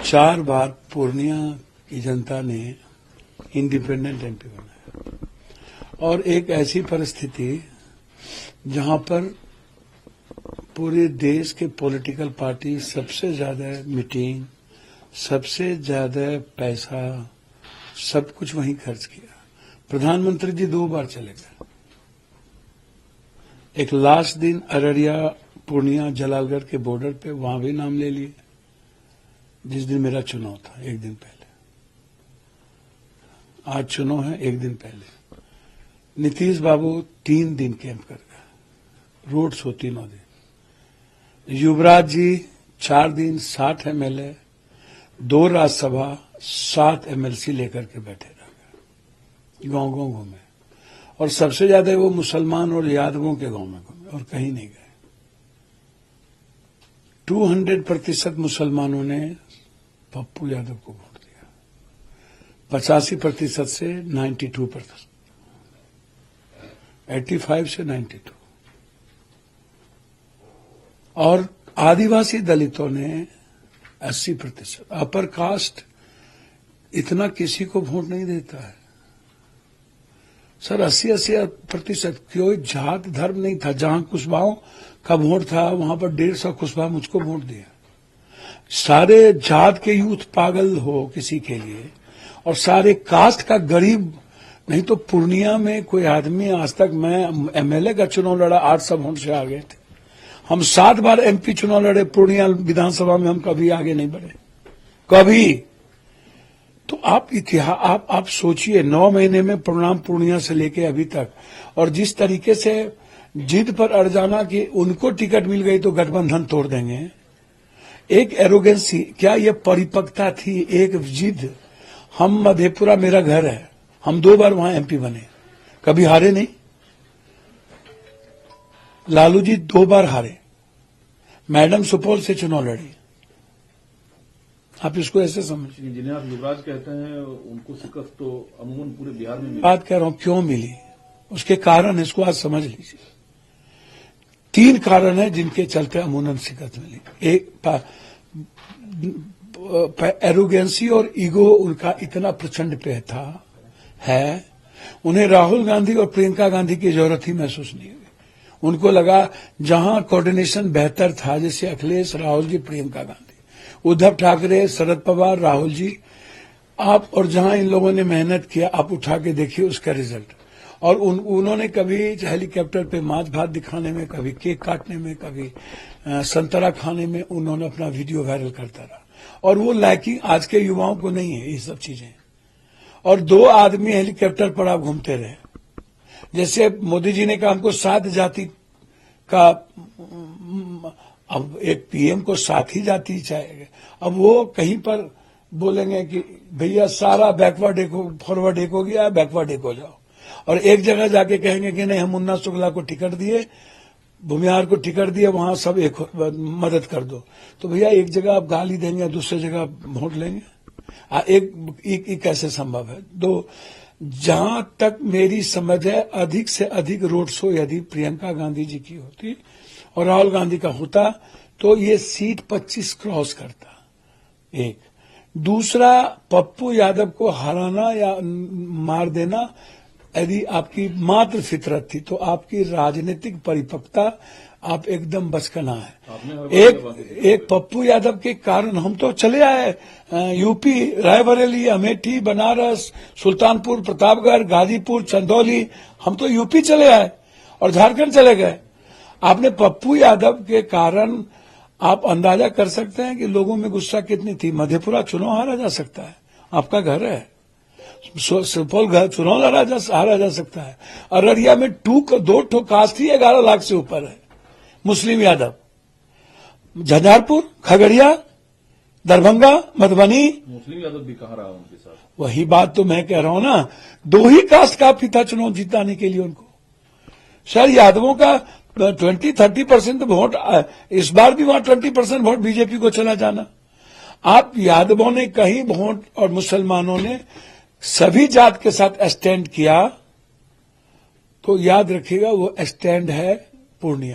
4 बार पूर्णिया की जनता ने independent MP बनाया और एक ऐसी परिस्थिति जहां पर पूरे देश के पॉलिटिकल पार्टी सबसे ज्यादा मीटिंग, सबसे ज्यादा पैसा, सब कुछ वहीं खर्च किया। प्रधानमंत्री जी 2 बार चले गए। एक लास्ट दिन अररिया, पूर्णिया, जलालगढ़ के बॉर्डर पे वहां भी नाम ले लिए, जिस दिन मेरा चुनाव था, एक दिन पहले। आज चुनाव है, एक दिन पहले नीतीश बाबू 3 दिन कैंप कर गए, रोड शो 3 दिन। युवराज जी 4 दिन, 60 एमएलए, 2 राज्यसभा, 7 एमएलसी लेकर के बैठे रह गए, गांव गांव घूमे और सबसे ज्यादा वो मुसलमान और यादवों के गांव में घूमे और कहीं नहीं गए। 200% मुसलमानों ने पप्पू यादव को वोट दिया, 85% से 92%, 85 से 92। और आदिवासी दलितों ने 80%। अपर कास्ट इतना किसी को वोट नहीं देता है सर। 80% कोई जात धर्म नहीं था। जहां कुशवाहों का वोट था वहां पर 150 कुशवाहा मुझको वोट दिया। सारे जात के यूथ पागल हो किसी के लिए और सारे कास्ट का गरीब नहीं। तो पूर्णिया में कोई आदमी आज तक, मैं एमएलए का चुनाव लड़ा, 800 वोट से आ गए थे। हम 7 बार एमपी चुनाव लड़े पूर्णिया विधानसभा में, हम कभी आगे नहीं बढ़े, कभी। तो आप सोचिए, 9 महीने में परिणाम पूर्णिया से लेके अभी तक, और जिस तरीके से जिद पर अड़ जाना कि उनको टिकट मिल गई तो गठबंधन तोड़ देंगे। एक एरोगेंसी, क्या ये परिपक्वता थी? एक जिद। हम मधेपुरा मेरा घर है, हम 2 बार वहां एमपी बने, कभी हारे नहीं। लालू जी 2 बार हारे, मैडम सुपौल से चुनाव लड़ी। आप इसको ऐसे समझिए। जिन्हें आप युवराज कहते हैं उनको शिकस्त तो अमूमन पूरे बिहार में मिली। बात कह रहा हूं क्यों मिली, उसके कारण इसको आज समझ लीजिए। 3 कारण है जिनके चलते अमूमन शिकस्त मिली। एक, एरोगेंसी और ईगो उनका इतना प्रचंड पे था है, उन्हें राहुल गांधी और प्रियंका गांधी की जरूरत ही महसूस नहीं हुई। उनको लगा जहां कोऑर्डिनेशन बेहतर था, जैसे अखिलेश, राहुल जी, प्रियंका गांधी, उद्धव ठाकरे, शरद पवार, राहुल जी, आप, और जहां इन लोगों ने मेहनत किया, आप उठा के देखिए उसका रिजल्ट। और उन्होंने कभी हेलीकॉप्टर पे माछ भात दिखाने में, कभी केक काटने में, कभी संतरा खाने में उन्होंने अपना वीडियो वायरल करता रहा। और वो लाइकिंग आज के युवाओं को नहीं है ये सब चीजें। और 2 आदमी हेलीकॉप्टर पर आप घूमते रहे। जैसे मोदी जी ने कहा हमको 7 जाति का, अब एक पीएम को 7 ही जाति चाहिए। अब वो कहीं पर बोलेंगे कि भैया सारा बैकवर्ड एक, फॉरवर्ड एक हो गया, बैकवर्ड एक हो जाओ। और एक जगह जाके कहेंगे कि नहीं, हम मुन्ना शुक्ला को टिकट दिए, भूमिहार को टिकट दिए, वहां सब एक मदद कर दो। तो भैया एक जगह आप गाली देंगे, दूसरी जगह वोट लेंगे। एक कैसे संभव है? 2, जहां तक मेरी समझ है, अधिक से अधिक रोड शो यदि प्रियंका गांधी जी की होती और राहुल गांधी का होता तो ये सीट 25 क्रॉस करता। एक, दूसरा, पप्पू यादव को हराना या मार देना यदि आपकी मात्र फितरत थी तो आपकी राजनीतिक परिपक्वता आप एकदम बचकाना है। एक पप्पू यादव के कारण हम तो चले आए, यूपी, रायबरेली, अमेठी, बनारस, सुल्तानपुर, प्रतापगढ़, गाजीपुर, चंदौली, हम तो यूपी चले आए और झारखंड चले गए। आपने पप्पू यादव के कारण आप अंदाजा कर सकते हैं कि लोगों में गुस्सा कितनी थी। मधेपुरा चुनाव हारा जा सकता है, आपका घर है। सुपौल घर चुनाव हारा जा सकता है। अररिया में 2 ठो कास्ट ही 11 लाख से ऊपर है मुस्लिम यादव। झंझारपुर, खगड़िया, दरभंगा, मधुबनी, मुस्लिम यादव भी कहाँ रहा उनके साथ। वही बात तो मैं कह रहा हूं ना, 2 ही कास्ट काफी था चुनाव जिताने के लिए उनको। सर यादवों का 20-30% वोट, इस बार भी वहां 20% वोट बीजेपी को चला जाना। आप यादवों ने कहीं वोट और मुसलमानों ने सभी जात के साथ स्टैंड किया तो याद रखिएगा वो स्टैंड है पूर्णिया।